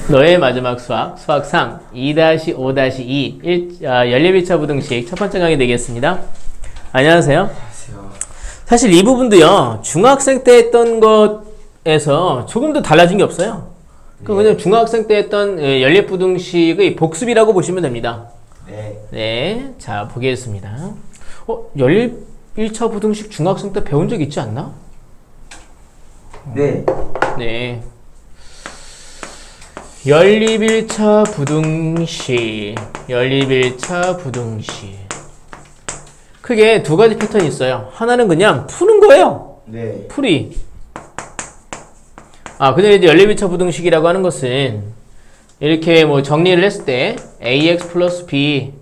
너의 마지막 수학, 수학상 2-5-2 연립1차 부등식 첫 번째 강의 되겠습니다. 안녕하세요. 안녕하세요. 사실 이 부분도요, 중학생 때 했던 것에서 조금 더 달라진 게 없어요. 왜냐면 중학생 때 했던 연립 부등식의 복습이라고 보시면 됩니다. 네. 자, 보겠습니다. 연립 1차 부등식 중학생 때 배운 적 있지 않나? 네. 네. 연립 1차 부등식, 연립 1차 부등식. 크게 두 가지 패턴이 있어요. 하나는 그냥 푸는 거예요. 네. 풀이. 근데 이제 연립 1차 부등식이라고 하는 것은 이렇게 뭐 정리를 했을 때 ax 플러스 b,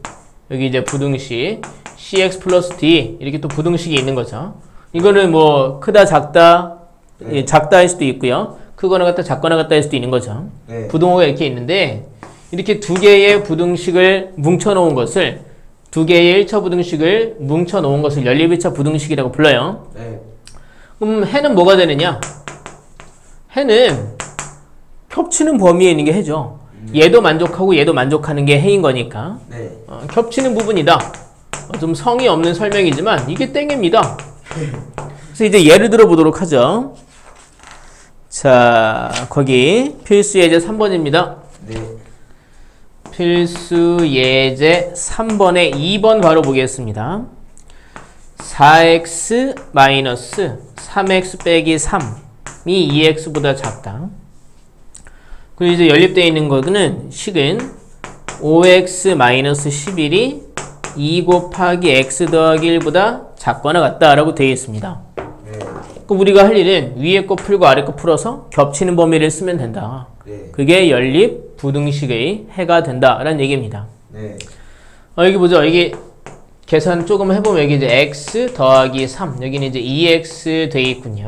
여기 이제 부등식, cx 플러스 d, 이렇게 또 부등식이 있는 거죠. 이거는 뭐 크다, 작다, 네. 작다 할 수도 있고요. 크거나 같다, 작거나 같다 할 수도 있는 거죠. 네. 부등호가 이렇게 있는데, 이렇게 두 개의 부등식을 뭉쳐놓은 것을, 두 개의 1차 부등식을 뭉쳐놓은 것을 연립 1차 부등식이라고 불러요. 네. 그럼 해는 뭐가 되느냐? 해는 겹치는 범위에 있는 게 해죠. 얘도 만족하고 얘도 만족하는 게 해인 거니까. 네. 겹치는 부분이다. 좀 성의 없는 설명이지만 이게 땡입니다. 그래서 이제 예를 들어 보도록 하죠. 자, 거기 필수 예제 3번입니다. 네. 필수 예제 3번에 2번 바로 보겠습니다. 4x 마이너스 3x 빼기 3이 2x보다 작다. 그리고 이제 연립되어 있는 거는 식은 5x 마이너스 11이 2 곱하기 x 더하기 1보다 작거나 같다라고 되어 있습니다. 그럼 우리가 할 일은 위에 거 풀고 아래 거 풀어서 겹치는 범위를 쓰면 된다. 네. 그게 연립 부등식의 해가 된다라는 얘기입니다. 네. 여기 보죠. 여기 계산 조금 해보면 여기 이제 x 더하기 3, 여기는 이제 2x 되어 있군요.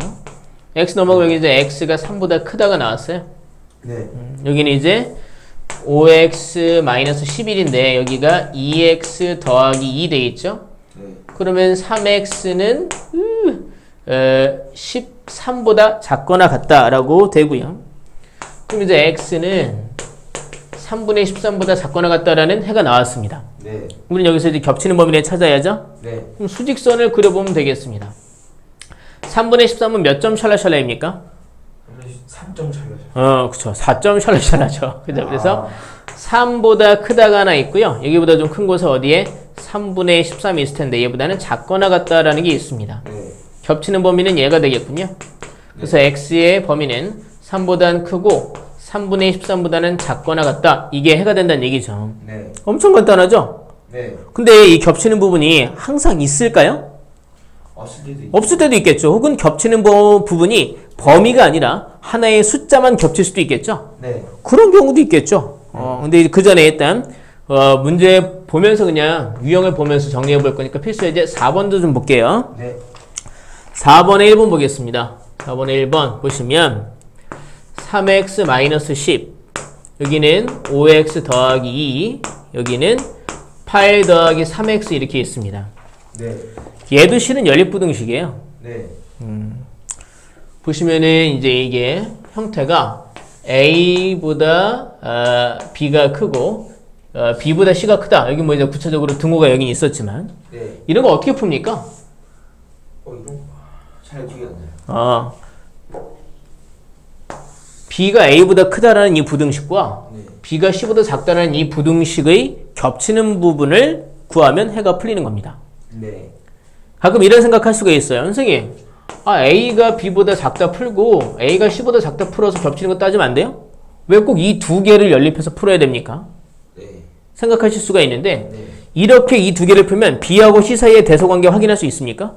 x 넘어가고 여기 이제 x가 3보다 크다가 나왔어요. 네. 여기는 이제 5x 마이너스 11인데 여기가 2x 더하기 2 되어 있죠. 네. 그러면 3x는 13보다 작거나 같다라고 되고요. 그럼 이제 x는 3분의 13보다 작거나 같다라는 해가 나왔습니다. 네. 우리는 여기서 이제 겹치는 범위를 찾아야죠. 네. 그럼 수직선을 그려보면 되겠습니다. 3분의 13은 몇 점 샬라샬라입니까? 3점 차이가. 그쵸. 4점 샬라샬라죠. 그죠? 그래서 3보다 크다가 하나 있고요. 여기보다 좀 큰 곳은 어디에? 3분의 13이 있을 텐데 얘보다는 작거나 같다라는 게 있습니다. 네. 겹치는 범위는 얘가 되겠군요. 그래서 x의 범위는 3보다는 크고 3분의 13보다는 작거나 같다. 이게 해가 된다는 얘기죠. 네. 엄청 간단하죠? 네. 근데 이 겹치는 부분이 항상 있을까요? 없을 때도 있겠죠. 혹은 겹치는 부분이 범위가 아니라 하나의 숫자만 겹칠 수도 있겠죠. 네. 그런 경우도 있겠죠. 근데 그 전에 일단 문제 보면서 그냥 유형을 보면서 정리해 볼 거니까 필수 예제 4번도 좀 볼게요. 네. 4번에 1번 보겠습니다. 4번에 1번 보시면 3x 마이너스 10, 여기는 5x 더하기 2, 여기는 8 더하기 3x 이렇게 있습니다. 네. 얘도 실은 연립부등식이에요. 네. 보시면은 이제 이게 형태가 a보다 b가 크고 b보다 c가 크다. 여기 뭐 이제 구체적으로 등호가 여기 있었지만 네. 이런 거 어떻게 풉니까? 이런 잘 기억이 안 나요. b가 a보다 크다라는 이 부등식과 네. b가 c보다 작다라는 이 부등식의 겹치는 부분을 구하면 해가 풀리는 겁니다. 네. 가끔 이런 생각할 수가 있어요. 선생님, a가 b보다 작다 풀고 a가 c보다 작다 풀어서 겹치는 거 따지면 안 돼요? 왜 꼭 이 두 개를 연립해서 풀어야 됩니까? 네. 생각하실 수가 있는데 네. 이렇게 이 두 개를 풀면 b하고 c 사이의 대소관계 확인할 수 있습니까?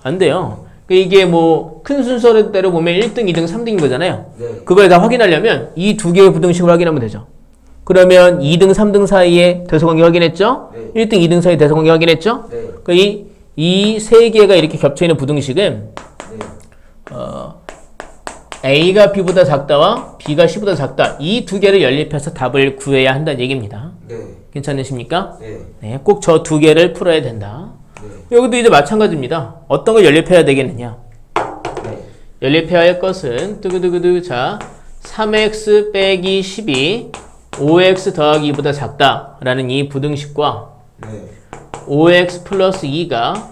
안 돼요. 이게 뭐 큰 순서대로 보면 1등, 2등, 3등인 거잖아요. 네. 그걸 다 확인하려면 이 두 개의 부등식을 확인하면 되죠. 그러면 2등, 3등 사이의 대소관계 확인했죠? 네. 1등, 2등 사이 대소관계 확인했죠? 네. 이 세 개가 이렇게 겹쳐있는 부등식은 네. A가 B보다 작다와 B가 C보다 작다. 이 두 개를 연립해서 답을 구해야 한다는 얘기입니다. 네. 괜찮으십니까? 네. 네, 꼭 저 두 개를 풀어야 된다. 네. 여기도 이제 마찬가지입니다. 어떤 걸 연립해야 되겠느냐? 네. 연립해야 할 것은 뚜구두구두 자 3x 빼기 10이 5x 더하기 2보다 작다라는 이 부등식과 네. 5x 플러스 2가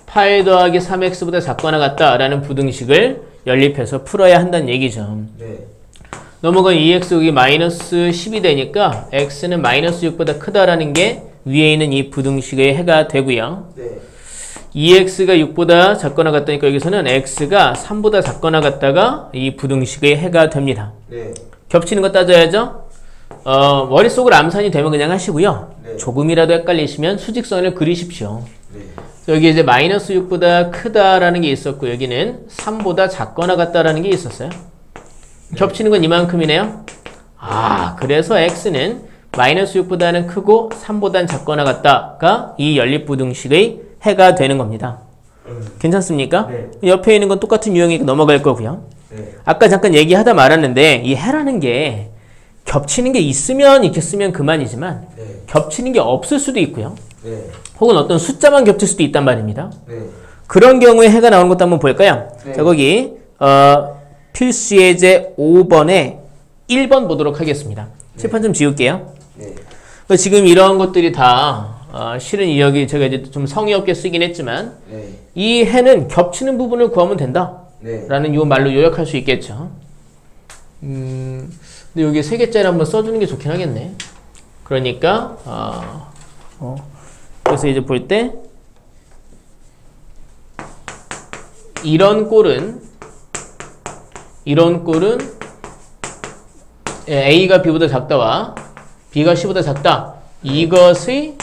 8 더하기 3x보다 작거나 같다라는 부등식을 연립해서 풀어야 한다는 얘기죠. 네. 넘어간 2x 여기 마이너스 10이 되니까 x는 마이너스 6보다 크다라는 게 위에 있는 이 부등식의 해가 되고요. 네. 2x가 6보다 작거나 같다니까 여기서는 x가 3보다 작거나 같다가 이 부등식의 해가 됩니다. 네. 겹치는 거 따져야죠. 머릿속으로 암산이 되면 그냥 하시고요. 네. 조금이라도 헷갈리시면 수직선을 그리십시오. 네. 여기 이제 마이너스 6보다 크다라는 게 있었고 여기는 3보다 작거나 같다라는 게 있었어요. 네. 겹치는 건 이만큼이네요. 아, 그래서 x는 마이너스 6보다는 크고 3보다는 작거나 같다가 이 연립부등식의 해가 되는 겁니다. 괜찮습니까? 네. 옆에 있는 건 똑같은 유형이니까 넘어갈 거고요. 네. 아까 잠깐 얘기하다 말았는데 이 해라는 게 겹치는 게 있으면 이렇게 쓰면 그만이지만 네. ገብ치는 게 없을 수도 있고요. 네. 혹은 어떤 숫자만 겹칠 수도 있단 말입니다. 네. 그런 경우에 해가 나오는 것도 한번 볼까요? 네. 자, 거기 필수 예제 5번에 1번 보도록 하겠습니다. 칠판 좀 지울게요. 네. 지금 이런 것들이 다 실은 여기 제가 이제 좀 성의 없게 쓰긴 했지만 네. 이 해는 겹치는 부분을 구하면 된다. 네. 라는 요 말로 요약할 수 있겠죠. 근데 여기 세 개짜리 한번 써주는 게 좋긴 하겠네. 그러니까 그래서 이제 볼 때 이런 꼴은 A가 B보다 작다와 B가 C보다 작다. 이것의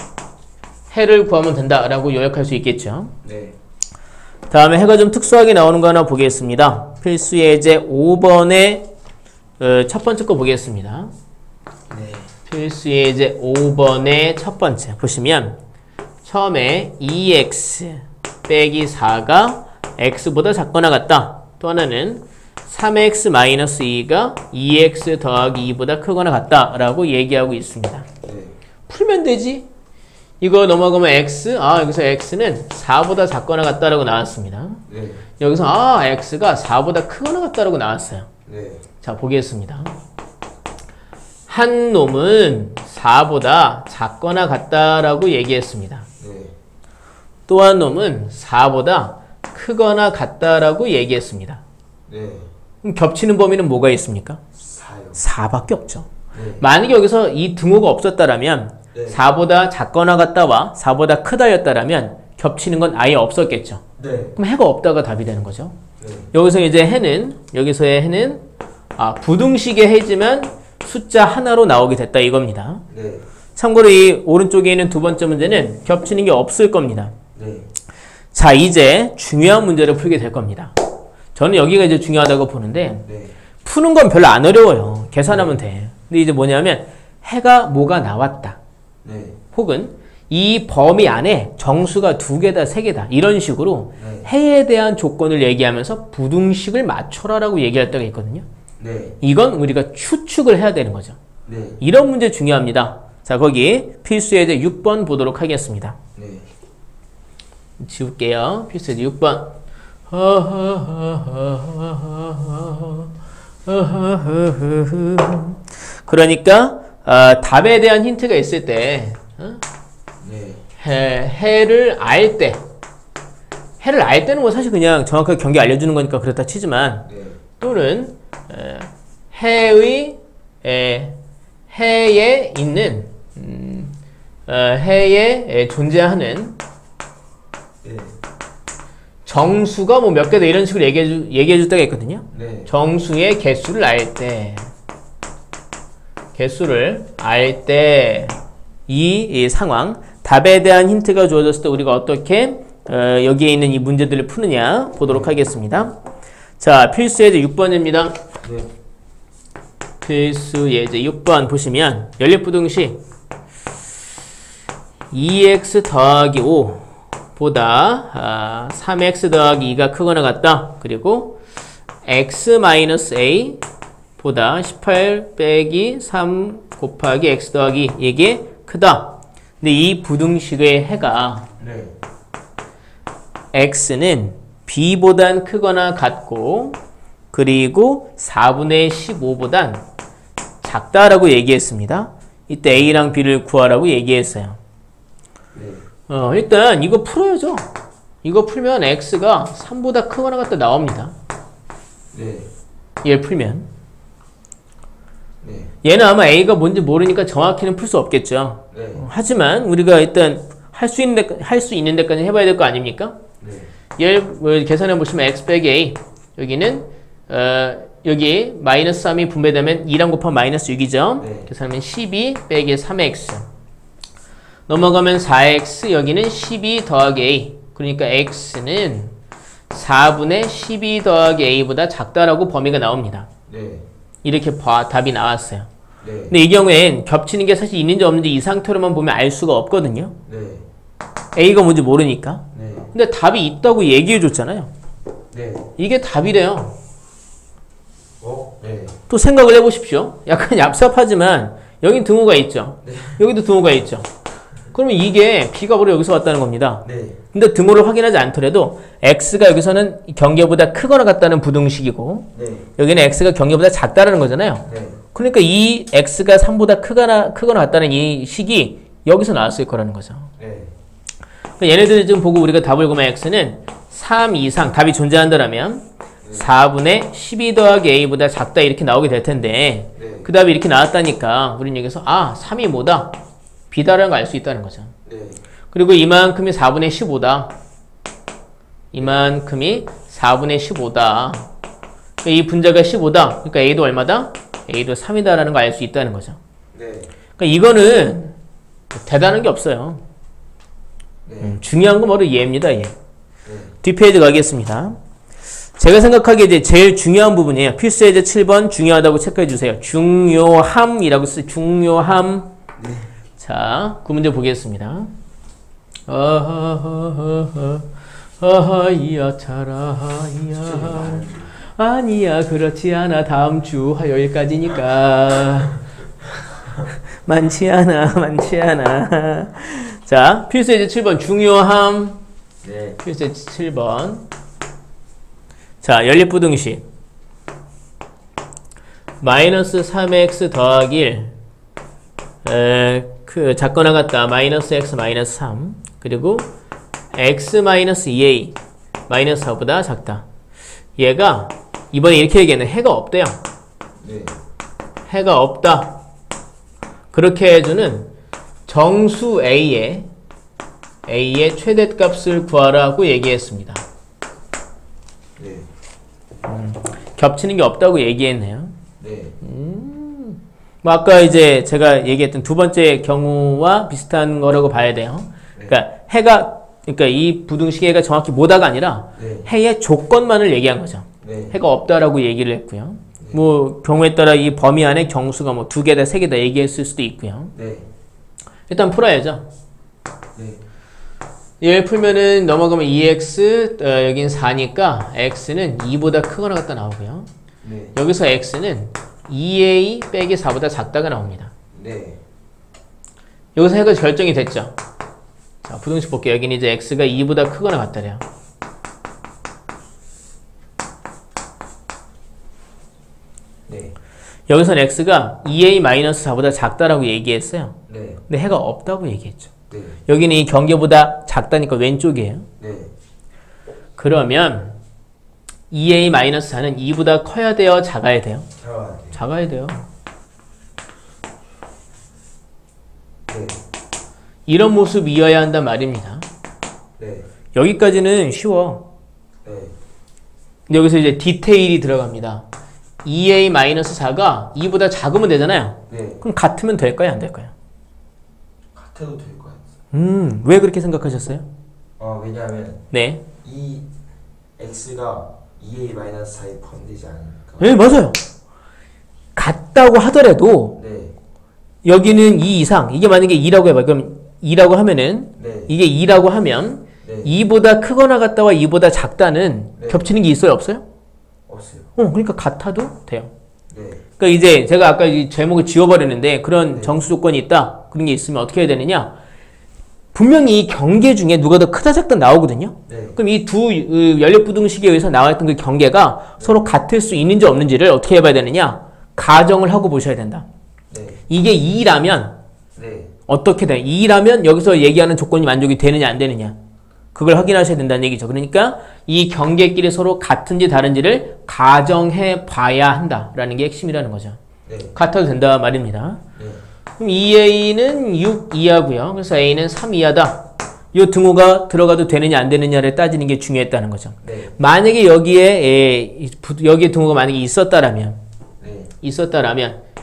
해를 구하면 된다라고 요약할 수 있겠죠. 네. 다음에 해가 좀 특수하게 나오는 거 하나 보겠습니다. 필수 예제 5번의 첫 번째 거 보겠습니다. 네. 필수 예제 5번의 첫 번째 보시면 처음에 2x 빼기 4가 x보다 작거나 같다. 또 하나는 3x 마이너스 2가 2x 더하기 2보다 크거나 같다라고 얘기하고 있습니다. 네. 풀면 되지. 이거 넘어가면 x, 여기서 x는 4보다 작거나 같다라고 나왔습니다. 네. 여기서 x가 4보다 크거나 같다라고 나왔어요. 네. 자, 보겠습니다. 한 놈은 4보다 작거나 같다라고 얘기했습니다. 네. 또 한 놈은 4보다 크거나 같다라고 얘기했습니다. 네. 그럼 겹치는 범위는 뭐가 있습니까? 4요. 4밖에 없죠. 네. 만약에 여기서 이 등호가 없었다라면 네. 4보다 작거나 같다와 4보다 크다였다라면 겹치는 건 아예 없었겠죠. 네. 그럼 해가 없다가 답이 되는 거죠. 네. 여기서 이제 여기서의 해는 부등식의 해지만 숫자 하나로 나오게 됐다 이겁니다. 네. 참고로 이 오른쪽에 있는 두 번째 문제는 겹치는 게 없을 겁니다. 네. 자, 이제 중요한 문제를 풀게 될 겁니다. 저는 여기가 이제 중요하다고 보는데 네. 푸는 건 별로 안 어려워요. 계산하면 돼. 근데 이제 뭐냐면 해가 뭐가 나왔다. 네. 혹은 이 범위 안에 정수가 2개다, 3개다 이런 식으로 네. 해에 대한 조건을 얘기하면서 부등식을 맞춰라라고 얘기할 때가 있거든요. 네. 이건 우리가 추측을 해야 되는 거죠. 네. 이런 문제 중요합니다. 자, 거기 필수 예제 6번 보도록 하겠습니다. 네. 지울게요. 필수 예제 6번. 그러니까 답에 대한 힌트가 있을 때 네. 해를 알 때는 뭐 사실 그냥 정확하게 경계 알려주는 거니까 그렇다 치지만 네. 또는 해에 있는 해에 존재하는 네. 정수가 뭐 몇 개다 이런 식으로 얘기해 줄 때가 있거든요. 네. 정수의 개수를 알 때 이 상황 답에 대한 힌트가 주어졌을 때 우리가 어떻게 여기에 있는 이 문제들을 푸느냐 보도록 하겠습니다. 자, 필수 예제 6번입니다. 네. 필수 예제 6번 보시면 연립부등식 2x 더하기 5보다 3x 더하기 2가 크거나 같다. 그리고 x 마이너스 a 보다 18 빼기 3 곱하기 x 더하기 이게 크다. 근데 이 부등식의 해가 네. x는 b보단 크거나 같고 그리고 4분의 15보단 작다라고 얘기했습니다. 이때 A랑 B를 구하라고 얘기했어요. 네. 일단 이거 풀어야죠. 이거 풀면 X가 3보다 크거나 같다 나옵니다. 네. 얘 풀면. 네. 얘는 아마 A가 뭔지 모르니까 정확히는 풀 수 없겠죠. 네. 하지만 우리가 일단 할 수 있는 데까지 해봐야 될 거 아닙니까? 네. 얘를 계산해 보시면 X 빼기 A. 여기는 여기 마이너스 3이 분배되면 2랑 곱하면 마이너스 6이죠. 네. 계산하면 12 빼기 3X. 넘어가면 4X, 여기는 12 더하기 A. 그러니까 X는 4분의 12 더하기 A보다 작다라고 범위가 나옵니다. 네. 이렇게 답이 나왔어요. 네. 근데 이 경우엔 겹치는 게 사실 있는지 없는지 이 상태로만 보면 알 수가 없거든요. 네. A가 뭔지 모르니까. 네. 근데 답이 있다고 얘기해 줬잖아요. 네. 이게 답이래요. 네. 또 생각을 해보십시오. 약간 얍삽하지만 여긴 등호가 있죠. 네. 여기도 등호가 있죠. 그러면 이게 B가 바로 여기서 왔다는 겁니다. 네. 근데 등호를 확인하지 않더라도 X가 여기서는 경계보다 크거나 같다는 부등식이고 네. 여기는 X가 경계보다 작다라는 거잖아요. 네. 그러니까 이 X가 3보다 크거나 같다는 이 식이 여기서 나왔을 거라는 거죠. 네. 그러니까 얘네들을 좀 보고 우리가 답을 보면 X는 3 이상 답이 존재한다라면 4분의 12 더하기 A보다 작다 이렇게 나오게 될 텐데 네. 그 답이 이렇게 나왔다니까 우리는 여기서 3이 뭐다? B다라는 걸 알 수 있다는 거죠. 네. 그리고 이만큼이 4분의 15다. 이만큼이 4분의 15다. 그러니까 이 분자가 15다. 그러니까 A도 얼마다? A도 3이다라는 걸 알 수 있다는 거죠. 네. 그러니까 이거는 대단한 게 없어요. 네. 중요한 건 바로 얘입니다. 얘. 네. 뒷페이지 가겠습니다. 제가 생각하기에 이제 제일 중요한 부분이에요. 필수 예제 7번 중요하다고 체크해 주세요. 중요함이라고 쓰 중요함. 네. 자, 그 문제 보겠습니다. 아하하하하하이야 차라하이야 아니야 그렇지 않아 다음 주 화요일까지니까 많지 않아 자 필수 예제 7번 중요함 네. 필수 예제 7번 자 연립부등식 마이너스 3x 더하기 1 그 작거나 같다 마이너스 x 마이너스 3 그리고 x 마이너스 2a 마이너스 4보다 작다. 얘가 이번에 이렇게 얘기했네. 해가 없대요. 네. 해가 없다. 그렇게 해주는 정수 a의 최대값을 구하라고 얘기했습니다. 네. 겹치는 게 없다고 얘기했네요. 네. 뭐 아까 이제 제가 얘기했던 두 번째 경우와 비슷한 거라고 봐야 돼요. 네. 그러니까 이 부등식의 해가 정확히 뭐다가 아니라 네. 해의 조건만을 얘기한 거죠. 네. 해가 없다라고 얘기를 했고요. 뭐 경우에 따라 이 범위 안에 경수가 뭐 2개다 3개다 얘기했을 수도 있고요. 네. 일단 풀어야죠. 네. 얘를 풀면은 넘어가면 2x 여긴 4니까 x는 2보다 크거나 같다 나오고요. 네. 여기서 x는 2a 빼기 4보다 작다가 나옵니다. 네. 여기서 해가 결정이 됐죠. 자, 부등식 볼게요. 여기는 이제 x가 2보다 크거나 같다래요. 네. 여기서는 x가 2a-4보다 작다라고 얘기했어요. 네. 근데 해가 없다고 얘기했죠. 네. 여기는 이 경계보다 작다니까 왼쪽이에요. 네. 그러면 2a-4는 2보다 커야 돼요? 작아야 돼요? 작아야 돼. 작아야 돼요. 네. 이런 모습이어야 한단 말입니다. 네. 여기까지는 쉬워. 네. 근데 여기서 이제 디테일이 들어갑니다. 2a-4가 2보다 작으면 되잖아요. 네. 그럼 같으면 될까요? 안 될까요? 같아도 될 거야. 왜 그렇게 생각하셨어요? 왜냐하면 네. 이 x가 2a-4에 포함되지 않으니까. 네, 맞아요. 같다고 하더라도 네. 여기는 2 이상, 이게 만약에 2라고 해봐. 그럼 2라고 하면은 네. 이게 2라고 하면 네. 2보다 크거나 같다와 2보다 작다는 네. 겹치는 게 있어요? 없어요? 없어요. 그러니까 같아도 돼요. 네. 그러니까 이제 제가 아까 이 제목을 지워버렸는데 그런 네. 정수 조건이 있다. 그런 게 있으면 어떻게 해야 되느냐? 분명히 이 경계 중에 누가 더 크다 작다 나오거든요. 네. 그럼 이 두 연립부등식에 의해서 나왔던 그 경계가 서로 같을 수 있는지 없는지를 어떻게 해봐야 되느냐? 가정을 하고 보셔야 된다. 네. 이게 2라면 네. 어떻게 돼? 2라면 여기서 얘기하는 조건이 만족이 되느냐 안 되느냐? 그걸 확인하셔야 된다는 얘기죠. 그러니까 이 경계끼리 서로 같은지 다른지를 가정해 봐야 한다라는 게 핵심이라는 거죠. 네. 같아도 된다 말입니다. 네. 그럼 2a는 6 이하고요. 그래서 a는 3 이하다. 이 등호가 들어가도 되느냐 안 되느냐를 따지는 게 중요했다는 거죠. 네. 만약에 여기에 등호가 만약에 있었다라면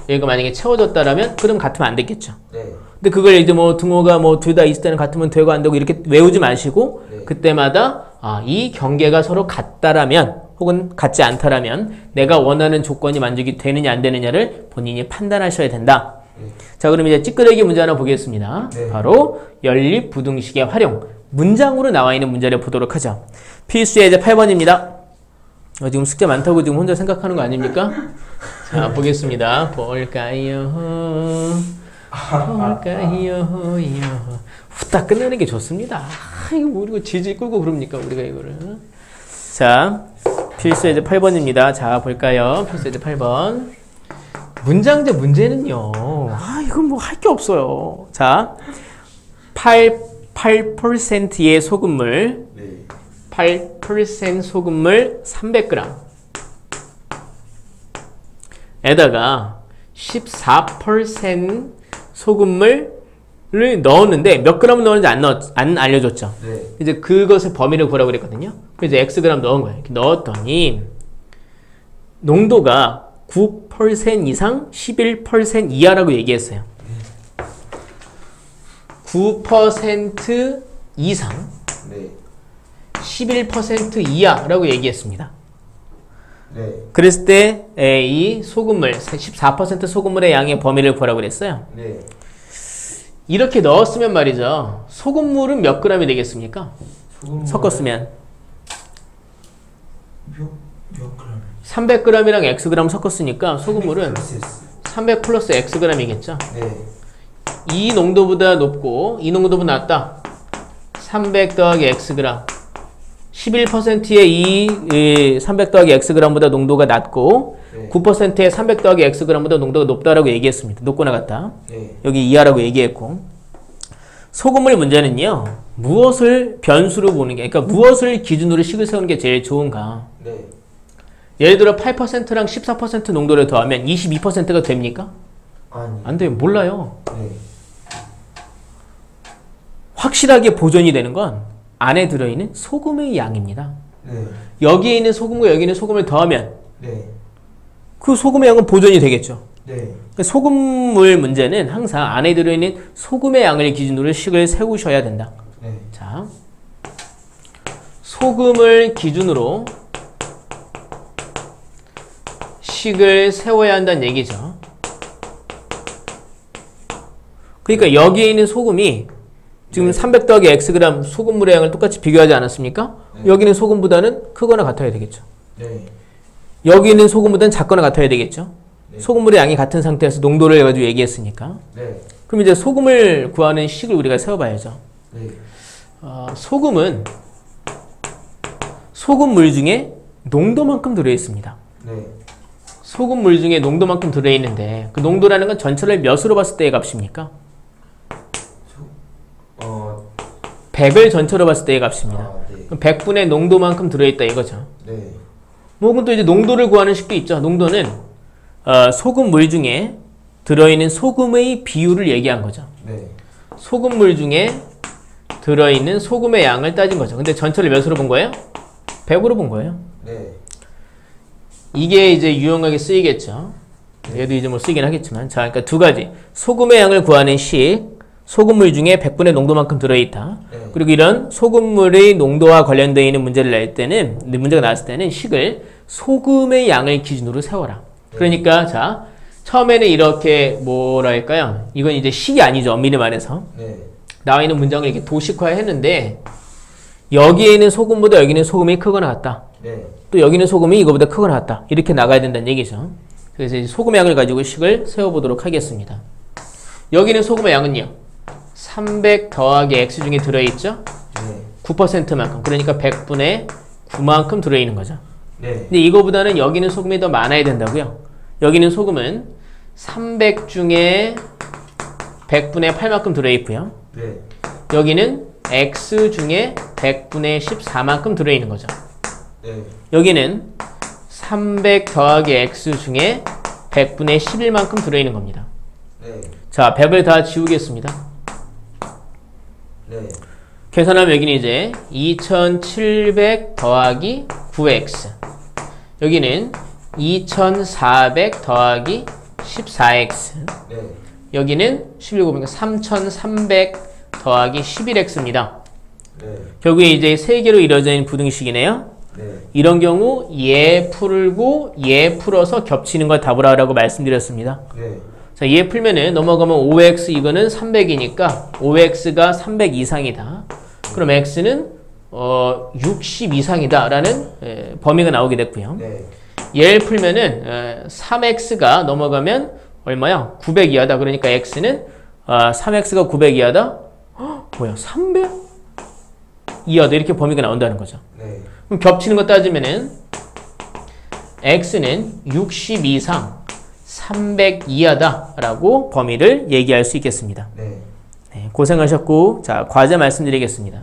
여기가 만약에 채워졌다라면 그럼 같으면 안 됐겠죠. 네. 근데 그걸 이제 뭐 등호가 뭐 둘 다 있을 때는 같으면 되고 안 되고 이렇게 외우지 마시고 네. 그때마다 이 경계가 서로 같다라면 혹은 같지 않다라면 내가 원하는 조건이 만족이 되느냐 안 되느냐를 본인이 판단하셔야 된다. 자, 그럼 이제 찌끄레기 문제 하나 보겠습니다. 네. 바로 연립부등식의 활용. 문장으로 나와 있는 문제를 보도록 하죠. 필수의 이제 8번입니다. 지금 숙제 많다고 지금 혼자 생각하는 거 아닙니까? 자, 보겠습니다. 볼까요? 후딱 끝내는 게 좋습니다. 이거 뭐 이거 질질 끌고 그럽니까? 우리가 이거를. 자, 필수의 이제 8번입니다. 자, 볼까요? 필수의 이제 8번. 문장제 문제는요. 이건 뭐 할 게 없어요. 자, 8%의 소금물, 네. 8% 소금물 300g 에다가 14% 소금물을 넣었는데 몇 그램 넣었는지 안 알려줬죠. 네. 이제 그것의 범위를 구하라고 그랬거든요. 그래서 x 그램 넣은 거예요. 이렇게 넣었더니 농도가 9% 이상 11% 이하라고 얘기했어요. 9% 이상 네. 11% 이하라고 얘기했습니다. 네. 그랬을 때 이 소금물 14% 소금물의 양의 범위를 구하라고 그랬어요. 네. 이렇게 넣었으면 말이죠. 소금물은 몇 그램이 되겠습니까? 섞었으면 몇 그램? 300g이랑 xg 섞었으니까 소금물은 300 플러스 xg이겠죠. 네. 이 농도보다 높고 이 농도보다 낮다. 300 더하기 xg 11%의 이 300 더하기 xg보다 농도가 낮고 네. 9%의 300 더하기 xg보다 농도가 높다라고 얘기했습니다. 높거나 같다. 네. 여기 이하라고 얘기했고 소금물 문제는요. 무엇을 변수로 보는 게 그러니까 무엇을 기준으로 식을 세우는 게 제일 좋은가. 네. 예를 들어 8%랑 14% 농도를 더하면 22%가 됩니까? 아니. 안 돼요. 몰라요. 네. 확실하게 보존이 되는 건 안에 들어있는 소금의 양입니다. 네. 여기에 있는 소금과 여기 있는 소금을 더하면 네. 그 소금의 양은 보존이 되겠죠. 네. 그러니까 소금물 문제는 항상 안에 들어있는 소금의 양을 기준으로 식을 세우셔야 된다. 네. 자, 소금을 기준으로 식을 세워야 한다는 얘기죠. 그러니까 여기에 있는 소금이 지금 300 더하기 xg 소금물의 양을 똑같이 비교하지 않았습니까? 네. 여기는 소금보다는 크거나 같아야 되겠죠. 네. 여기 있는 소금보다는 작거나 같아야 되겠죠. 네. 소금물의 양이 같은 상태에서 농도를 해가지고 얘기했으니까. 네. 그럼 이제 소금을 구하는 식을 우리가 세워봐야죠. 네. 소금은 소금물 중에 농도만큼 들어있습니다. 네. 소금물 중에 농도만큼 들어있는데 그 농도라는 건 전체를 몇으로 봤을 때의 값입니까? 100을 전체로 봤을 때의 값입니다. 네. 그럼 100분의 농도만큼 들어있다 이거죠. 네. 뭐 그럼 또 이제 농도를 구하는 식도 있죠. 농도는 소금물 중에 들어있는 소금의 비율을 얘기한 거죠. 네. 소금물 중에 들어있는 소금의 양을 따진 거죠. 근데 전체를 몇으로 본 거예요? 100으로 본 거예요. 네. 이게 이제 유용하게 쓰이겠죠. 얘도 이제 뭐 쓰이긴 하겠지만. 자, 그러니까 두 가지. 소금의 양을 구하는 식. 소금물 중에 100분의 농도만큼 들어있다. 네. 그리고 이런 소금물의 농도와 관련되어 있는 문제를 낼 때는, 문제가 나왔을 때는 식을 소금의 양을 기준으로 세워라. 그러니까, 자, 처음에는 이렇게 뭐랄까요? 이건 이제 식이 아니죠. 엄밀히 말해서. 네. 나와 있는 문장을 이렇게 도식화 했는데, 여기에 있는 소금보다 여기는 소금이 크거나 같다. 네. 또 여기는 소금이 이거보다 크거나 같다. 이렇게 나가야 된다는 얘기죠. 그래서 이제 소금의 양을 가지고 식을 세워보도록 하겠습니다. 여기는 소금의 양은요. 300 더하기 x 중에 들어있죠? 네. 9%만큼. 그러니까 100분의 9만큼 들어있는 거죠. 네. 근데 이거보다는 여기는 소금이 더 많아야 된다고요. 여기는 소금은 300 중에 100분의 8만큼 들어있고요. 네. 여기는 x 중에 100분의 14만큼 들어있는 거죠. 네. 여기는 300 더하기 x 중에 100분의 11만큼 들어있는 겁니다. 네. 자, 100을 다 지우겠습니다. 네. 계산하면 여기는 이제 2700 더하기 9x. 여기는 2400 더하기 14x. 네. 여기는 11곱이니까 3300 더하기 11x입니다. 네. 결국에 이제 세 개로 이루어져 있는 부등식이네요. 네. 이런 경우 얘 풀고 얘 풀어서 겹치는 걸 답을 하라고 말씀드렸습니다. 네. 자, 얘 풀면은 넘어가면 5x 이거는 300이니까 5x가 300 이상이다. 그럼 x는 60 이상이다 라는 범위가 나오게 됐고요. 네. 얘를 풀면은 3x가 넘어가면 얼마야? 900 이하다. 그러니까 x는 3x가 900 이하다? 뭐야? 300 이하다. 이렇게 범위가 나온다는 거죠. 네. 그럼 겹치는 거 따지면은 x는 60 이상 300 이하다 라고 범위를 얘기할 수 있겠습니다. 네. 네, 고생하셨고, 자, 과제 말씀드리겠습니다.